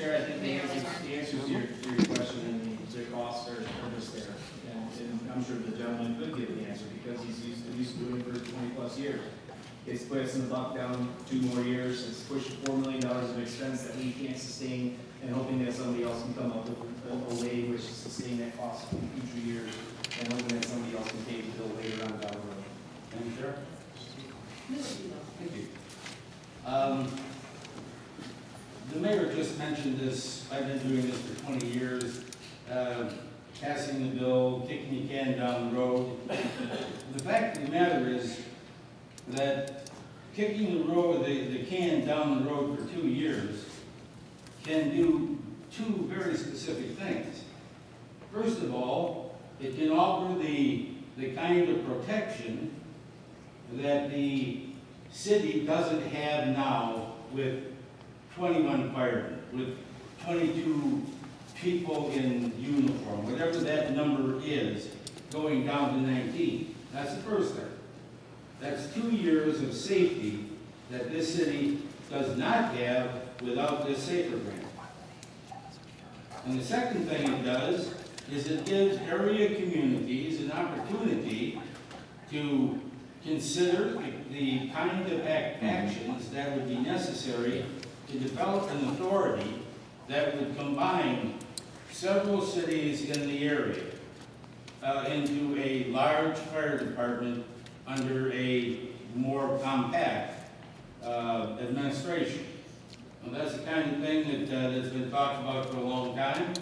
Chair, I think the answers to your question and the costs are just there. And I'm sure the gentleman could give the answer because he's used to doing it for 20+ years. It's put us in the buck down 2 more years. It's pushed $4 million of expense that we can't sustain, and hoping that somebody else can come up with a way which to sustain that cost in future years, and hoping that somebody else can pay the bill later on down the road. Thank you, Chair. Thank you. The mayor just mentioned this. I've been doing this for 20 years, passing the bill, kicking the can down the road. The fact of the matter is that kicking the can down the road for 2 years can do 2 very specific things. First of all, it can offer the kind of protection that the city doesn't have now with 21 firemen, with 22 people in uniform, whatever that number is, going down to 19. That's the first thing. That's 2 years of safety that this city does not have without this SAFER grant. And the second thing it does is it gives area communities an opportunity to consider the kind of actions that would be necessary to develop an authority that would combine several cities in the area into a large fire department under a more compact administration. Well, that's the kind of thing that's been talked about for a long time,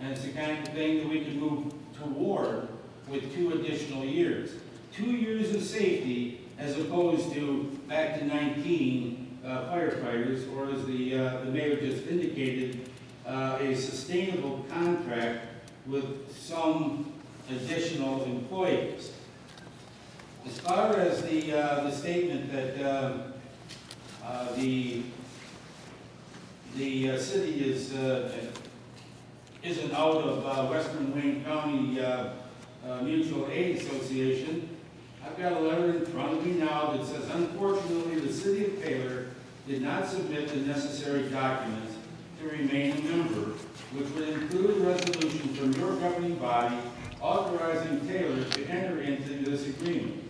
and it's the kind of thing that we can move toward with 2 additional years. 2 years of safety as opposed to back to 19 firefighters, or as the mayor just indicated, a sustainable contract with some additional employees. As far as the statement that the city isn't out of Western Wayne County Mutual Aid Association, I've got a letter in front of me now that says, unfortunately, the city of Taylor did not submit the necessary documents to remain a member, which would include a resolution from your governing body authorizing Taylor to enter into this agreement.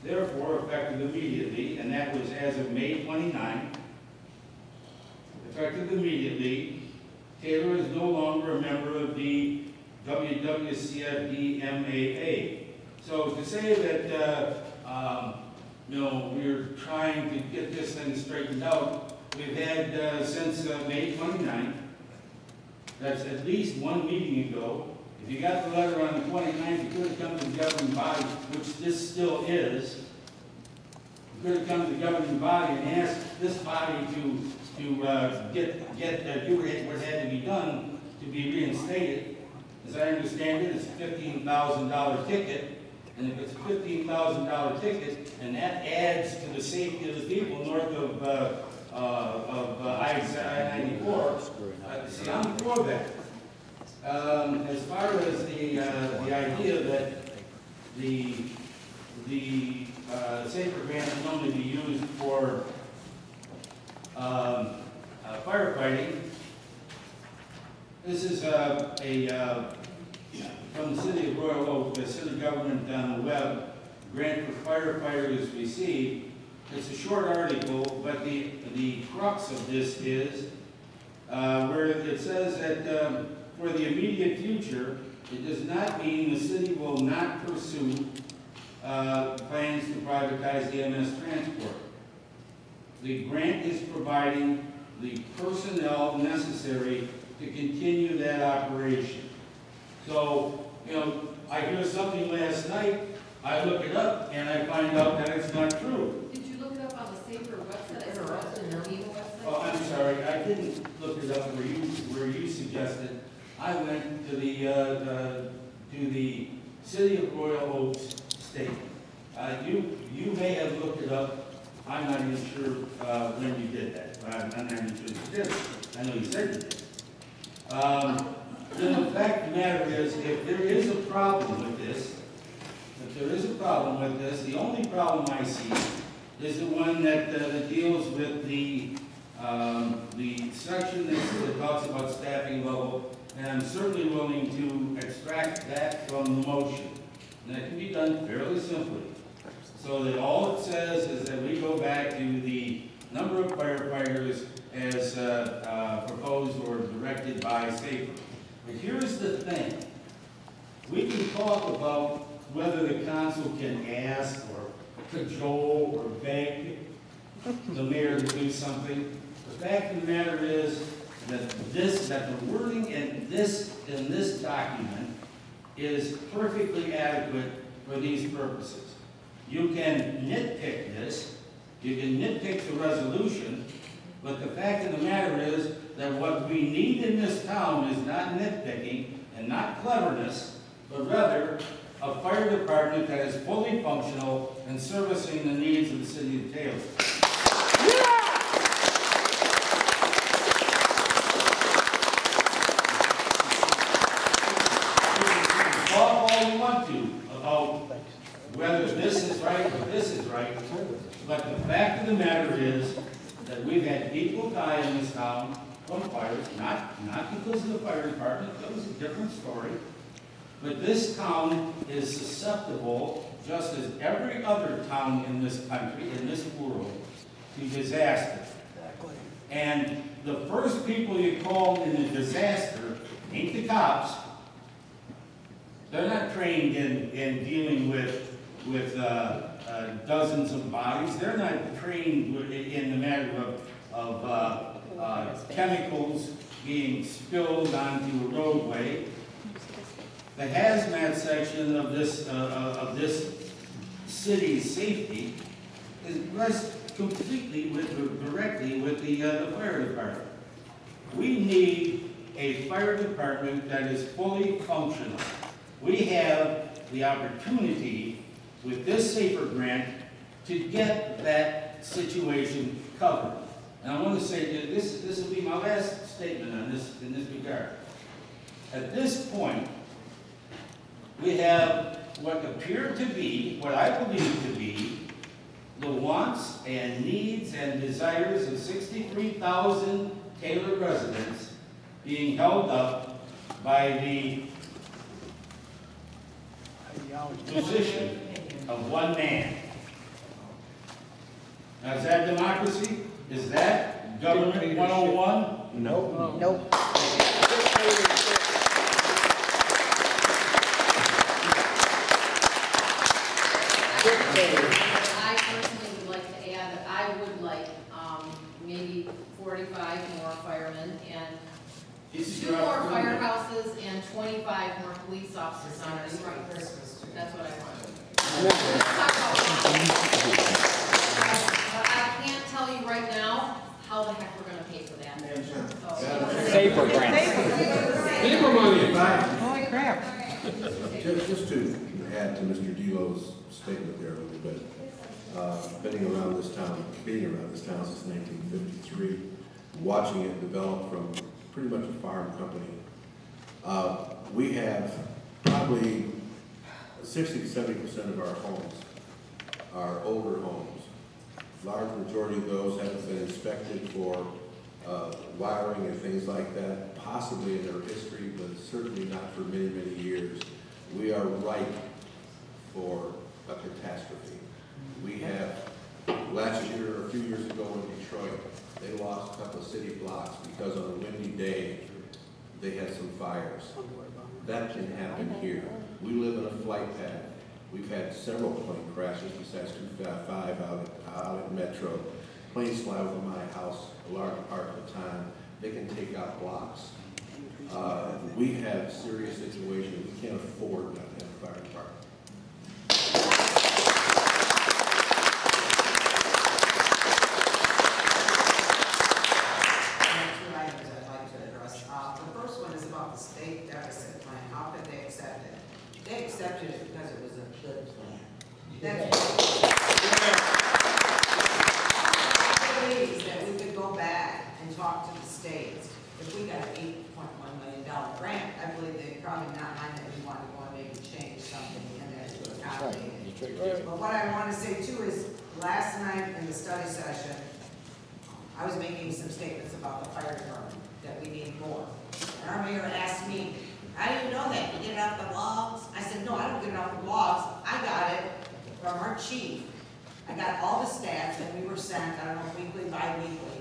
Therefore, effective immediately, and that was as of May 29th, effective immediately, Taylor is no longer a member of the WWCFD-MAA. So to say that, we're trying to get this thing straightened out, we've had since May 29th, that's at least 1 meeting ago. If you got the letter on the 29th, you could have come to the governing body, which this still is. You could have come to the governing body and asked this body to do what had to be done to be reinstated. As I understand it, it's a $15,000 ticket. And if it's a $15,000 ticket, and that adds to the safety of the people north of I-94, see, I'm for that. As far as the idea that the SAFER grant can only be used for firefighting, this is from the city of Royal Oak, the city government on the web, grant for firefighters received. It's a short article, but the crux of this is where it says that for the immediate future, it does not mean the city will not pursue plans to privatize the MS transport. The grant is providing the personnel necessary to continue that operation. So, I hear something last night, I look it up, and I find out that it's not true. Did you look it up on the SAFER website as well as the NEMA website? Oh, I'm sorry, I didn't look it up where you suggested. I went to the City of Royal Oaks statement. You may have looked it up. I'm not even sure when you did that. I'm not even sure you did it. I know you said you did. The fact of the matter is, if there is a problem with this, the only problem I see is the one that deals with the the section that talks about staffing level, and I'm certainly willing to extract that from the motion. And that can be done fairly simply. So that all it says is that we go back to the number of firefighters as proposed or directed by SAFER. But here's the thing. We can talk about whether the council can ask or cajole or beg the mayor to do something. The fact of the matter is that the wording in this document is perfectly adequate for these purposes. You can nitpick this, you can nitpick the resolution, but the fact of the matter is that what we need in this town is not nitpicking and not cleverness, but rather a fire department that is fully functional and servicing the needs of the city of Taylor. Talk all you want to about whether this is right or this is right, but the fact of the matter is that we've had people die in this town from fires, not because of the fire department, that was a different story. But this town is susceptible, just as every other town in this country, in this world, to disaster. And the first people you call in a disaster ain't the cops. They're not trained in dealing with dozens of bodies. They're not trained in the matter of chemicals being spilled onto a roadway. The hazmat section of this city's safety is rests completely directly with the fire department. We need a fire department that is fully functional. We have the opportunity with this SAFER grant to get that situation covered. And I want to say that this will be my last statement on this in this regard. At this point, we have what appear to be, what I believe to be, the wants and needs and desires of 63,000 Taylor residents being held up by the position of one man. Now, is that democracy? Is that government 101? No. Nope. I personally would like to add that I would like, maybe 45 more firemen and This is 2 your more opportunity. firehouses and 25 more police officers on our streets. That's what I want. But I can't tell you right now how the heck we're gonna pay for that. SAFER grant. Holy crap. Just to add to Mr. Delo's statement there a little bit, being around this town since 1953, watching it develop from pretty much a farm company, we have probably 60 to 70% of our homes are older homes. Large majority of those haven't been inspected for wiring and things like that, possibly in their history, but certainly not for many, many years. We are ripe for a catastrophe. We have, last year or a few years ago in Detroit, they lost a couple of city blocks because on a windy day, they had some fires. That can happen here. We live in a flight path. We've had several plane crashes besides 255 out at Metro. Planes fly over my house a large part of the time. They can take out blocks. We have serious situations. We can't afford not to have a fire department. Two items I'd like to address. The first one is about the state deficit plan. How could they accept it? They accepted it because it was a good plan. I believe that we could go back and talk to the states. If we got an $8.1 million grant, I believe they'd probably not mind that we want to go and maybe change something in there to accommodate it. But what I want to say too is, last night in the study session, I was making some statements about the fire department, that we need more. And our mayor asked me, how do you know that? You get it off the blogs? I said, no, I don't get it off the blogs. I got it from our chief. I got all the stats that we were sent, I don't know, weekly, bi-weekly,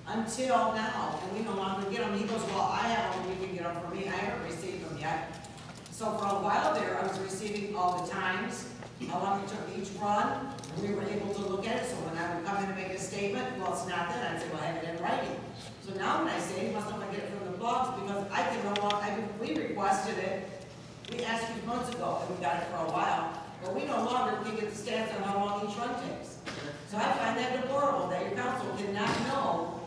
until now, and we no longer get them. He goes, well, I have them, you can get them for me. I haven't received them yet. So for a while there, I was receiving all the times, how long it took each run, and we were able to look at it. So when I would come in and make a statement, well, it's not that, I'd say, well, I have it in writing. So now when I say, you must not get it from the blogs, because I can no longer, we requested it, we asked you months ago, and we got it for a while, but we no longer can get the stats on how long each run takes. So I find that deplorable, that your council cannot know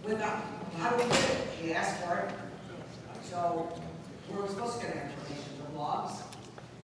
without, how do we get it? We asked for it. So we're supposed to get our information from blogs.